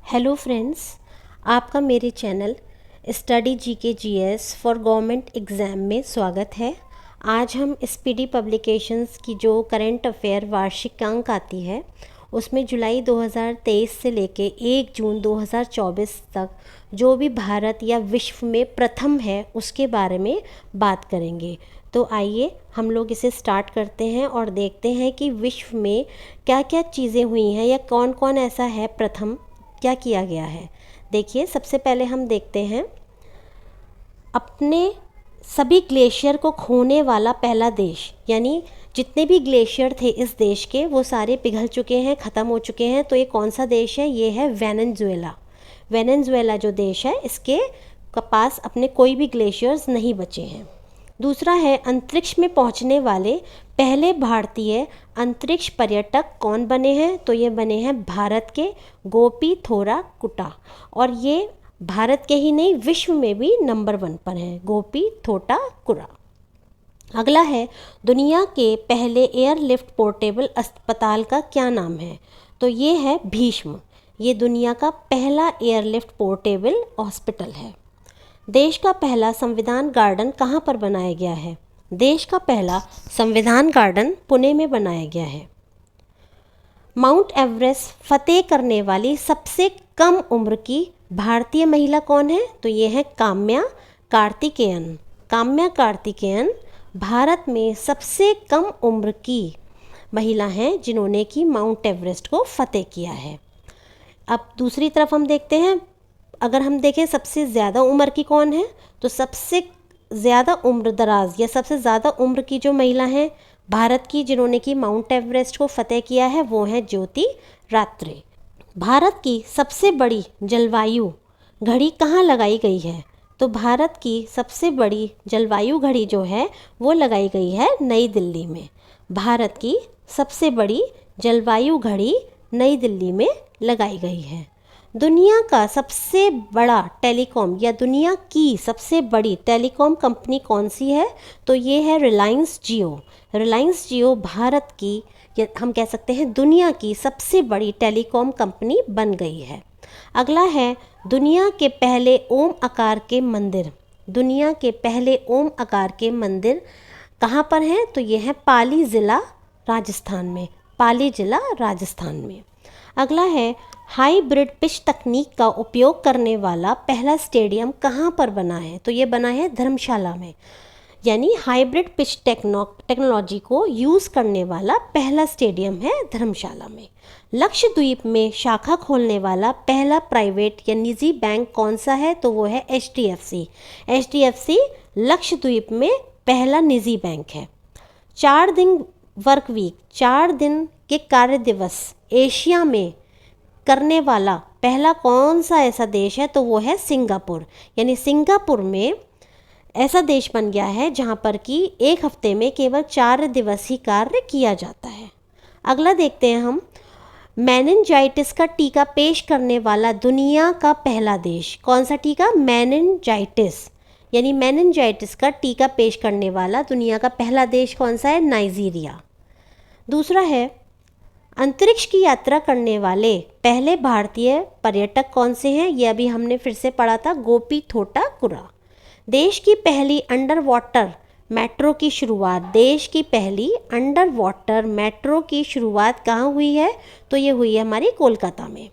Hello friends, आपका मेरे channel study GK GS for government exam में स्वागत है। आज हम स्पीडी पब्लिकेशंस की जो करंट अफेयर वार्षिक अंक आती है उसमें जुलाई 2023 से लेके 1 जून 2024 तक जो भी भारत या विश्व में प्रथम है उसके बारे में बात करेंगे। तो आइए हम लोग इसे स्टार्ट करते हैं और देखते हैं कि विश्व में क्या क्या चीज़ें हुई हैं या कौन कौन ऐसा है प्रथम, क्या किया गया है। देखिए, सबसे पहले हम देखते हैं अपने सभी ग्लेशियर को खोने वाला पहला देश, यानी जितने भी ग्लेशियर थे इस देश के वो सारे पिघल चुके हैं, ख़त्म हो चुके हैं। तो ये कौन सा देश है? ये है वेनेजुएला। वेनेजुएला जो देश है इसके पास अपने कोई भी ग्लेशियर्स नहीं बचे हैं। दूसरा है अंतरिक्ष में पहुंचने वाले पहले भारतीय अंतरिक्ष पर्यटक कौन बने हैं? तो ये बने हैं भारत के गोपी थोरा कुटा, और ये भारत के ही नहीं विश्व में भी नंबर 1 पर हैं, गोपी थोटा कुरा। अगला है दुनिया के पहले एयरलिफ्ट पोर्टेबल अस्पताल का क्या नाम है? तो ये है भीष्म। ये दुनिया का पहला एयरलिफ्ट पोर्टेबल हॉस्पिटल है। देश का पहला संविधान गार्डन कहाँ पर बनाया गया है? देश का पहला संविधान गार्डन पुणे में बनाया गया है। माउंट एवरेस्ट फतेह करने वाली सबसे कम उम्र की भारतीय महिला कौन है? तो ये है काम्या कार्तिकेयन। काम्या कार्तिकेयन भारत में सबसे कम उम्र की महिला हैं जिन्होंने कि माउंट एवरेस्ट को फतेह किया है। अब दूसरी तरफ हम देखते हैं, अगर हम देखें सबसे ज़्यादा उम्र की कौन है, तो सबसे ज़्यादा उम्र दराज या सबसे ज़्यादा उम्र की जो महिला हैं भारत की जिन्होंने कि माउंट एवरेस्ट को फतेह किया है वो है ज्योति रात्रे। भारत की सबसे बड़ी जलवायु घड़ी कहाँ लगाई गई है? तो भारत की सबसे बड़ी जलवायु घड़ी जो है वो लगाई गई है नई दिल्ली में। भारत की सबसे बड़ी जलवायु घड़ी नई दिल्ली में लगाई गई है। दुनिया का सबसे बड़ा टेलीकॉम या दुनिया की सबसे बड़ी टेलीकॉम कंपनी कौन सी है? तो ये है रिलायंस जियो। रिलायंस जियो भारत की या हम कह सकते हैं दुनिया की सबसे बड़ी टेलीकॉम कंपनी बन गई है। अगला है दुनिया के पहले ओम आकार के मंदिर। दुनिया के पहले ओम आकार के मंदिर कहाँ पर हैं? तो ये है पाली ज़िला राजस्थान में। पाली ज़िला राजस्थान में। अगला है हाइब्रिड पिच तकनीक का उपयोग करने वाला पहला स्टेडियम कहाँ पर बना है? तो ये बना है धर्मशाला में। यानी हाइब्रिड पिच टेक्नोलॉजी को यूज़ करने वाला पहला स्टेडियम है धर्मशाला में। लक्षद्वीप में शाखा खोलने वाला पहला प्राइवेट या निजी बैंक कौन सा है? तो वो है HDFC। HDFC लक्षद्वीप में पहला निजी बैंक है। 4 दिन वर्क वीक, 4 दिन के कार्य दिवस एशिया में करने वाला पहला कौन सा ऐसा देश है? तो वो है सिंगापुर। यानी सिंगापुर में ऐसा देश बन गया है जहाँ पर कि एक हफ्ते में केवल 4 दिवसीय कार्य किया जाता है। अगला देखते हैं हम, मेनिनजाइटिस का टीका पेश करने वाला दुनिया का पहला देश कौन सा टीका? मेनिनजाइटिस, यानी मेनिनजाइटिस का टीका पेश करने वाला दुनिया का पहला देश कौन सा है? नाइजीरिया। दूसरा है अंतरिक्ष की यात्रा करने वाले पहले भारतीय पर्यटक कौन से हैं? ये अभी हमने फिर से पढ़ा था, गोपी थोटा कुरा। देश की पहली अंडर वाटर मेट्रो की शुरुआत, देश की पहली अंडर वाटर मेट्रो की शुरुआत कहाँ हुई है? तो ये हुई है हमारी कोलकाता में।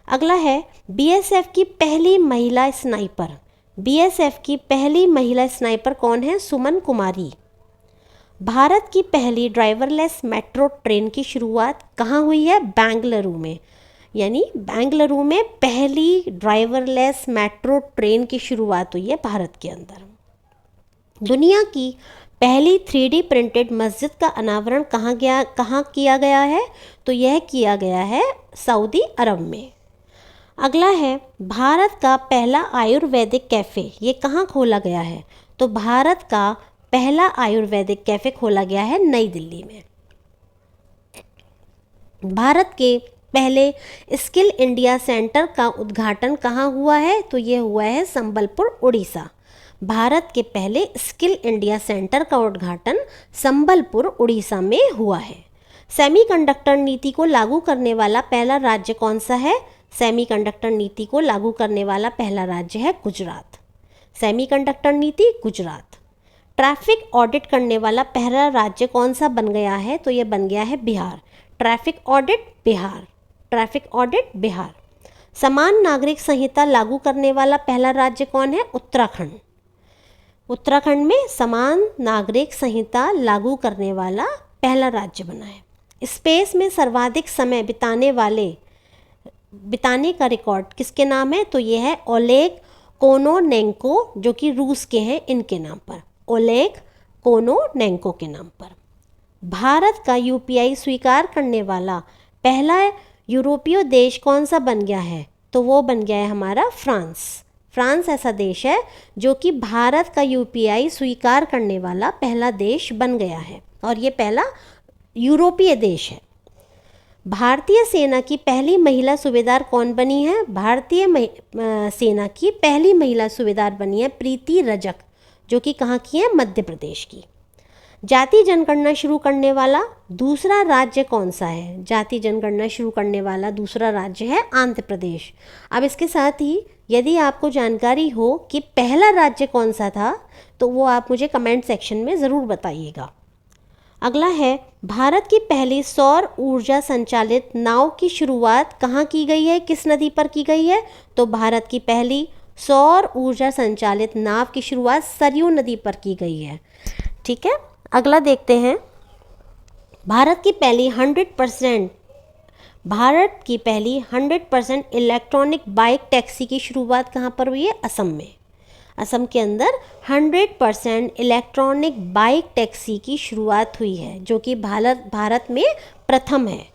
अगला है BSF की पहली महिला स्नाइपर। BSF की पहली महिला स्नाइपर कौन है? सुमन कुमारी। भारत की पहली ड्राइवरलेस मेट्रो ट्रेन की शुरुआत कहाँ हुई है? बेंगलुरु में। यानी बेंगलुरु में पहली ड्राइवरलेस मेट्रो ट्रेन की शुरुआत हुई है भारत के अंदर। दुनिया की पहली 3D प्रिंटेड मस्जिद का अनावरण कहाँ किया गया है? तो यह किया गया है सऊदी अरब में। अगला है भारत का पहला आयुर्वेदिक कैफ़े, ये कहाँ खोला गया है? तो भारत का पहला आयुर्वेदिक कैफ़े खोला गया है नई दिल्ली में। भारत के पहले स्किल इंडिया सेंटर का उद्घाटन कहाँ हुआ है? तो ये हुआ है संबलपुर उड़ीसा। भारत के पहले स्किल इंडिया सेंटर का उद्घाटन संबलपुर उड़ीसा में हुआ है। सेमीकंडक्टर नीति को लागू करने वाला पहला राज्य कौन सा है? सेमीकंडक्टर नीति को लागू करने वाला पहला राज्य है गुजरात। सेमीकंडक्टर नीति गुजरात। ट्रैफिक ऑडिट करने वाला पहला राज्य कौन सा बन गया है? तो ये बन गया है Bihar. Traffic audit Bihar. Traffic audit Bihar. समान नागरिक संहिता लागू करने वाला पहला राज्य कौन है? उत्तराखंड। उत्तराखंड में समान नागरिक संहिता लागू करने वाला पहला राज्य बना है। स्पेस में सर्वाधिक समय बिताने का रिकॉर्ड किसके नाम है? तो ये है ओलेग कोनोनेंको, जो कि रूस के हैं, इनके नाम पर, ओलेग कोनोनेंको के नाम पर। भारत का यूपीआई स्वीकार करने वाला पहला यूरोपीय देश कौन सा बन गया है? तो वो बन गया है हमारा फ्रांस। फ्रांस ऐसा देश है जो कि भारत का यूपीआई स्वीकार करने वाला पहला देश बन गया है, और ये पहला यूरोपीय देश है। भारतीय सेना की पहली महिला सूबेदार कौन बनी है? भारतीय सेना की पहली महिला सूबेदार बनी है प्रीति रजक, जो कि कहाँ की है? मध्य प्रदेश की। जाति जनगणना शुरू करने वाला दूसरा राज्य कौन सा है? जाति जनगणना शुरू करने वाला दूसरा राज्य है आंध्र प्रदेश। अब इसके साथ ही यदि आपको जानकारी हो कि पहला राज्य कौन सा था, तो वो आप मुझे कमेंट सेक्शन में ज़रूर बताइएगा। अगला है, भारत की पहली सौर ऊर्जा संचालित नाव की शुरुआत कहाँ की गई है? किस नदी पर की गई है? तो भारत की पहली सौर ऊर्जा संचालित नाव की शुरुआत सरयू नदी पर की गई है। ठीक है, अगला देखते हैं। भारत की पहली 100% इलेक्ट्रॉनिक बाइक टैक्सी की शुरुआत कहाँ पर हुई है? असम में। असम के अंदर 100% इलेक्ट्रॉनिक बाइक टैक्सी की शुरुआत हुई है, जो कि भारत में प्रथम है।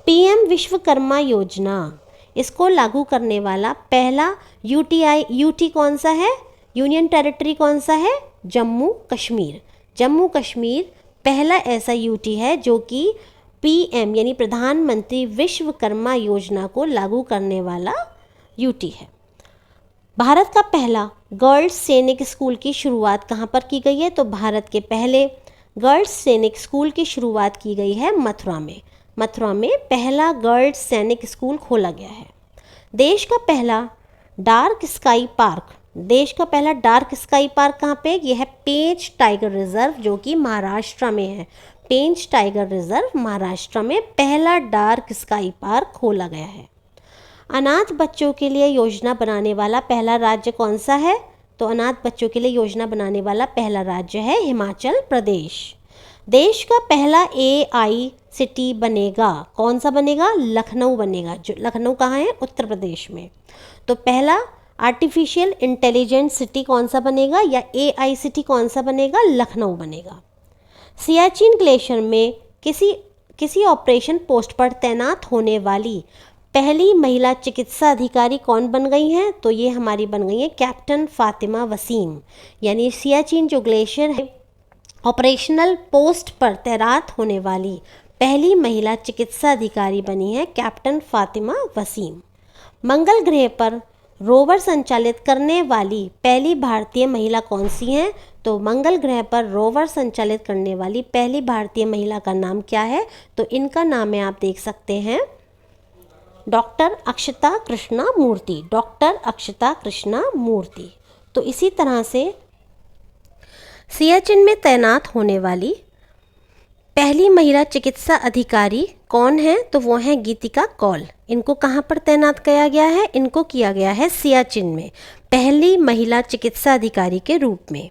पीएम विश्वकर्मा योजना, इसको लागू करने वाला पहला यूटी कौन सा है? यूनियन टेरिटरी कौन सा है? जम्मू कश्मीर। जम्मू कश्मीर पहला ऐसा यूटी है जो कि पीएम यानी प्रधानमंत्री विश्वकर्मा योजना को लागू करने वाला यूटी है। भारत का पहला गर्ल्स सैनिक स्कूल की शुरुआत कहाँ पर की गई है? तो भारत के पहले गर्ल्स सैनिक स्कूल की शुरुआत की गई है मथुरा में। मथुरा में पहला गर्ल्स सैनिक स्कूल खोला गया है। देश का पहला डार्क स्काई पार्क कहाँ पे? यह है पेंच टाइगर रिजर्व, जो कि महाराष्ट्र में है। पेंच टाइगर रिजर्व महाराष्ट्र में पहला डार्क स्काई पार्क खोला गया है। अनाथ बच्चों के लिए योजना बनाने वाला पहला राज्य कौन सा है? तो अनाथ बच्चों के लिए योजना बनाने वाला पहला राज्य है हिमाचल प्रदेश। देश का पहला AI सिटी बनेगा, कौन सा बनेगा? लखनऊ बनेगा। जो लखनऊ कहाँ है? उत्तर प्रदेश में। तो पहला आर्टिफिशियल इंटेलिजेंस सिटी कौन सा बनेगा, या AI सिटी कौन सा बनेगा? लखनऊ बनेगा। सियाचिन ग्लेशियर में किसी ऑपरेशन पोस्ट पर तैनात होने वाली पहली महिला चिकित्सा अधिकारी कौन बन गई हैं? तो ये हमारी बन गई है कैप्टन फातिमा वसीम। यानी सियाचिन जो ग्लेशियर है, ऑपरेशनल पोस्ट पर तैनात होने वाली पहली महिला चिकित्सा अधिकारी बनी है कैप्टन फातिमा वसीम। मंगल ग्रह पर रोवर संचालित करने वाली पहली भारतीय महिला कौन सी हैं? तो मंगल ग्रह पर रोवर संचालित करने वाली पहली भारतीय महिला का नाम क्या है? तो इनका नाम है, आप देख सकते हैं, डॉक्टर अक्षता कृष्णा मूर्ति। डॉक्टर अक्षता कृष्णा मूर्ति। तो इसी तरह से सियाचिन में तैनात होने वाली पहली महिला चिकित्सा अधिकारी कौन है? तो वो हैं गीतिका कौल। इनको कहाँ पर तैनात किया गया है? इनको किया गया है सियाचिन में, पहली महिला चिकित्सा अधिकारी के रूप में।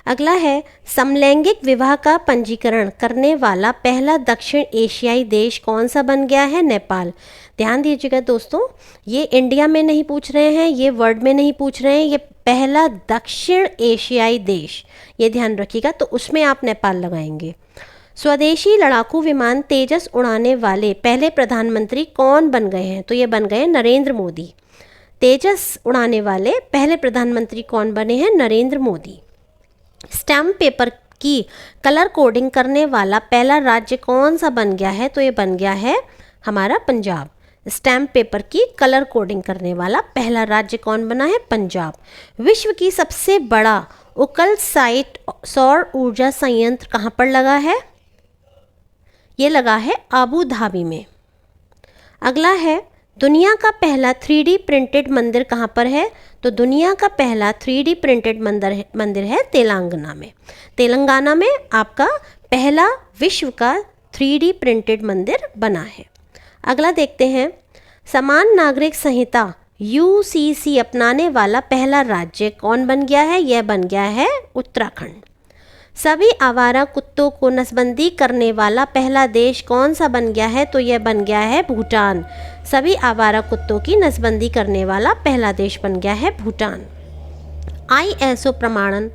अगला है, समलैंगिक विवाह का पंजीकरण करने वाला पहला दक्षिण एशियाई देश कौन सा बन गया है? नेपाल। ध्यान दीजिएगा दोस्तों, ये इंडिया में नहीं पूछ रहे हैं, ये वर्ल्ड में नहीं पूछ रहे हैं, ये पहला दक्षिण एशियाई देश, ये ध्यान रखिएगा। तो उसमें आप नेपाल लगाएंगे। स्वदेशी लड़ाकू विमान तेजस उड़ाने वाले पहले प्रधानमंत्री कौन बन गए हैं? तो ये बन गए नरेंद्र मोदी। तेजस उड़ाने वाले पहले प्रधानमंत्री कौन बने हैं? नरेंद्र मोदी। स्टैम्प पेपर की कलर कोडिंग करने वाला पहला राज्य कौन सा बन गया है? तो ये बन गया है हमारा पंजाब। स्टैम्प पेपर की कलर कोडिंग करने वाला पहला राज्य कौन बना है? पंजाब। विश्व की सबसे बड़ा उकल साइट सौर ऊर्जा संयंत्र कहाँ पर लगा है? ये लगा है आबू धाबी में। अगला है दुनिया का पहला 3D प्रिंटेड मंदिर कहाँ पर है? तो दुनिया का पहला 3D प्रिंटेड मंदिर है तेलंगाना में। तेलंगाना में आपका पहला विश्व का 3D प्रिंटेड मंदिर बना है। अगला देखते हैं, समान नागरिक संहिता UCC अपनाने वाला पहला राज्य कौन बन गया है? यह बन गया है उत्तराखंड। सभी आवारा कुत्तों को नसबंदी करने वाला पहला देश कौन सा बन गया है? तो यह बन गया है भूटान। सभी आवारा कुत्तों की नसबंदी करने वाला पहला देश बन गया है भूटान। ISO प्रमाणन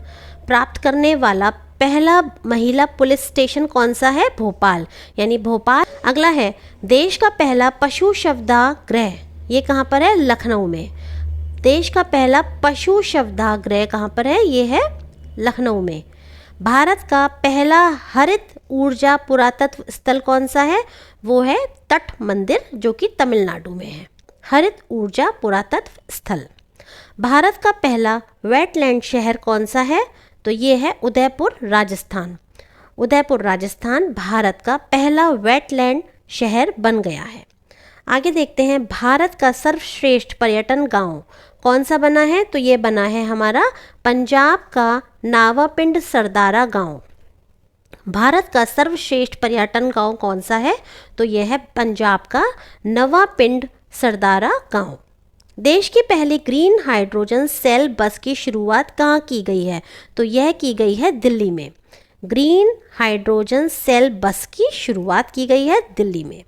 प्राप्त करने वाला पहला महिला पुलिस स्टेशन कौन सा है? भोपाल, यानी भोपाल। अगला है देश का पहला पशु शवदाह, ये कहाँ पर है? लखनऊ में। देश का पहला पशु शवदाह कहाँ पर है? ये है लखनऊ में। भारत का पहला हरित ऊर्जा पुरातत्व स्थल कौन सा है? वो है तट मंदिर, जो कि तमिलनाडु में है। हरित ऊर्जा पुरातत्व स्थल। भारत का पहला वेटलैंड शहर कौन सा है? तो ये है उदयपुर, राजस्थान। उदयपुर, राजस्थान भारत का पहला वेटलैंड शहर बन गया है। आगे देखते हैं, भारत का सर्वश्रेष्ठ पर्यटन गांव कौन सा बना है? तो ये बना है हमारा पंजाब का नावापिंड सरदारा गांव। भारत का सर्वश्रेष्ठ पर्यटन गांव कौन सा है? तो यह है पंजाब का नवापिंड सरदारा गांव। देश की पहली ग्रीन हाइड्रोजन सेल बस की शुरुआत कहाँ की गई है? तो यह की गई है दिल्ली में। ग्रीन हाइड्रोजन सेल बस की शुरुआत की गई है दिल्ली में।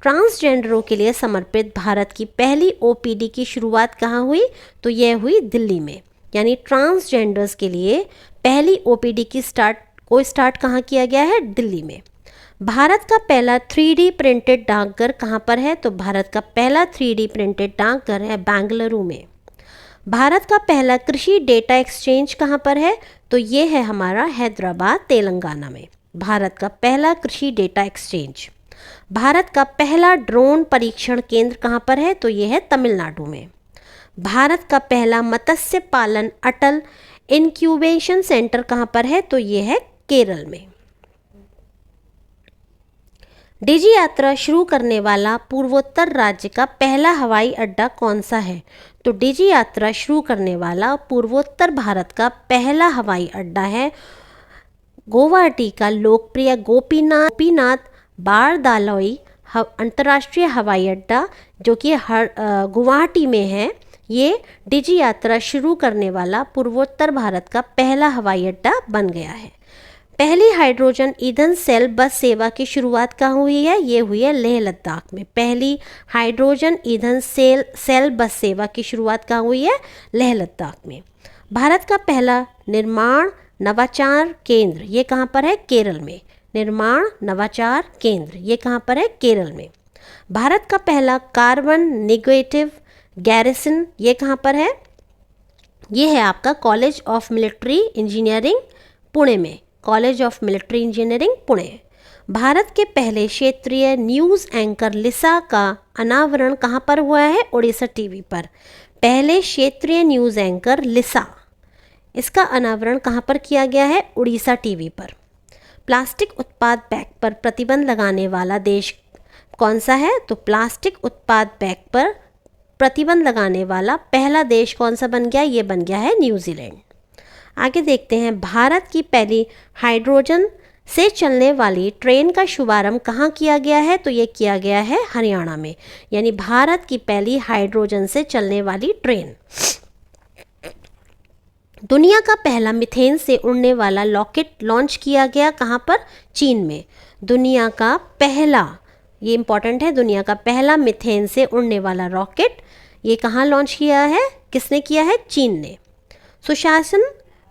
ट्रांसजेंडरों के लिए समर्पित भारत की पहली OPD की शुरुआत कहाँ हुई? तो यह हुई दिल्ली में। यानी ट्रांसजेंडर्स के लिए पहली OPD की स्टार्ट कहाँ किया गया है? दिल्ली में। भारत का पहला 3D प्रिंटेड डाकघर कहाँ पर है? तो भारत का पहला 3D प्रिंटेड डाकघर है बेंगलुरु में। भारत का पहला कृषि डेटा एक्सचेंज कहाँ पर है? तो ये है हमारा हैदराबाद, तेलंगाना में। भारत का पहला कृषि डेटा एक्सचेंज। भारत का पहला ड्रोन परीक्षण केंद्र कहाँ पर है? तो ये है तमिलनाडु में। भारत का पहला मत्स्य पालन अटल इंक्यूबेशन सेंटर कहाँ पर है? तो ये है केरल में। डिजी यात्रा शुरू करने वाला पूर्वोत्तर राज्य का पहला हवाई अड्डा कौन सा है? तो डिजी यात्रा शुरू करने वाला पूर्वोत्तर भारत का पहला हवाई अड्डा है गुवाहाटी का लोकप्रिय गोपीनाथ बारदालोई अंतर्राष्ट्रीय हवाई अड्डा, जो कि गुवाहाटी में है। ये डिजी यात्रा शुरू करने वाला पूर्वोत्तर भारत का पहला हवाई अड्डा बन गया है। पहली हाइड्रोजन ईंधन सेल बस सेवा की शुरुआत कहाँ हुई है? ये हुई है लेह लद्दाख में। पहली हाइड्रोजन ईंधन सेल बस सेवा की शुरुआत कहाँ हुई है? लेह लद्दाख में। भारत का पहला निर्माण नवाचार केंद्र, ये कहाँ पर है? केरल में। निर्माण नवाचार केंद्र, ये कहाँ पर है? केरल में। भारत का पहला कार्बन नेगेटिव गैरिसन, ये कहाँ पर है? ये है आपका college of military engineering Pune में। College of military engineering Pune. Bharat के पहले क्षेत्रीय न्यूज़ एंकर लिसा का अनावरण कहाँ पर हुआ है? उड़ीसा टीवी पर। पहले क्षेत्रीय न्यूज़ एंकर लिसा, इसका अनावरण कहाँ पर किया गया है? उड़ीसा टीवी पर। प्लास्टिक उत्पाद बैग पर प्रतिबंध लगाने वाला देश कौन सा है? तो प्लास्टिक उत्पाद बैग पर प्रतिबंध लगाने वाला पहला देश कौन सा बन गया? ये बन गया है न्यूजीलैंड। आगे देखते हैं, भारत की पहली हाइड्रोजन से चलने वाली ट्रेन का शुभारंभ कहाँ किया गया है? तो ये किया गया है हरियाणा में। यानी भारत की पहली हाइड्रोजन से चलने वाली ट्रेन। दुनिया का पहला मीथेन से उड़ने वाला रॉकेट लॉन्च किया गया कहाँ पर? चीन में। दुनिया का पहला, ये इंपॉर्टेंट है, दुनिया का पहला मीथेन से उड़ने वाला रॉकेट ये कहाँ लॉन्च किया है? किसने किया है? चीन ने। सुशासन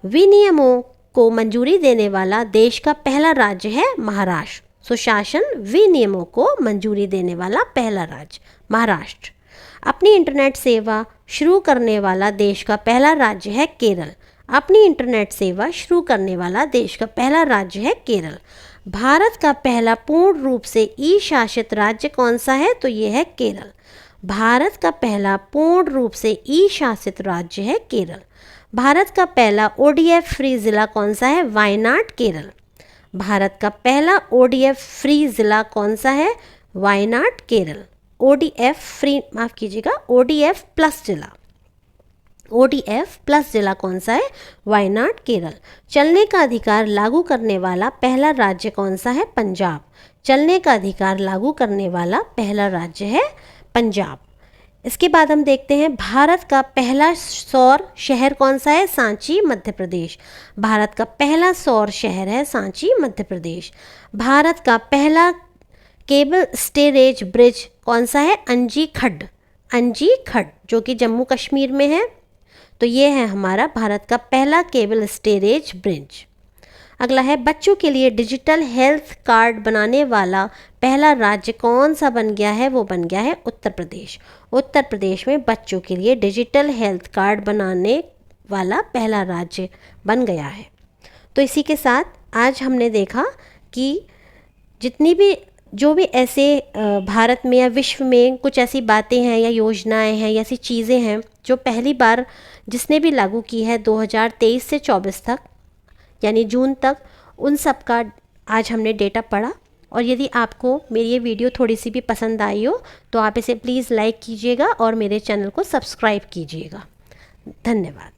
विनियमों को मंजूरी देने वाला देश का पहला राज्य है महाराष्ट्र। सुशासन विनियमों को मंजूरी देने वाला पहला राज्य महाराष्ट्र। अपनी इंटरनेट सेवा शुरू करने वाला देश का पहला राज्य है केरल। अपनी इंटरनेट सेवा शुरू करने वाला देश का पहला राज्य है केरल। भारत का पहला पूर्ण रूप से ई शासित राज्य कौन सा है? तो ये है केरल। भारत का पहला पूर्ण रूप से ई शासित राज्य है केरल। भारत का पहला ODF फ्री जिला कौन सा है? वायनाड, केरल। भारत का पहला ODF फ्री ज़िला कौन सा है? वायनाड केरल। ODF फ्री, माफ़ कीजिएगा, ODF प्लस ज़िला, ODF प्लस ज़िला कौन सा है? वायनाड केरल। चलने का अधिकार लागू करने वाला पहला राज्य कौन सा है? पंजाब। चलने का अधिकार लागू करने वाला पहला राज्य है पंजाब। इसके बाद हम देखते हैं भारत का पहला सौर शहर कौन सा है? सांची, मध्य प्रदेश। भारत का पहला सौर शहर है सांची, मध्य प्रदेश। भारत का पहला केबल स्टोरेज ब्रिज कौन सा है? अंजी खड्ड, अंजी खड्ड, जो कि जम्मू कश्मीर में है। तो ये है हमारा भारत का पहला केबल स्टोरेज ब्रिज। अगला है बच्चों के लिए डिजिटल हेल्थ कार्ड बनाने वाला पहला राज्य कौन सा बन गया है? वो बन गया है उत्तर प्रदेश। उत्तर प्रदेश में बच्चों के लिए डिजिटल हेल्थ कार्ड बनाने वाला पहला राज्य बन गया है। तो इसी के साथ आज हमने देखा कि जितनी भी जो भी ऐसे भारत में या विश्व में कुछ ऐसी बातें हैं या योजनाएं हैं या ऐसी चीज़ें हैं जो पहली बार जिसने भी लागू की है 2023 से 24 तक, यानी जून तक, उन सब का आज हमने डेटा पढ़ा। और यदि आपको मेरी ये वीडियो थोड़ी सी भी पसंद आई हो तो आप इसे प्लीज़ लाइक कीजिएगा और मेरे चैनल को सब्सक्राइब कीजिएगा। धन्यवाद।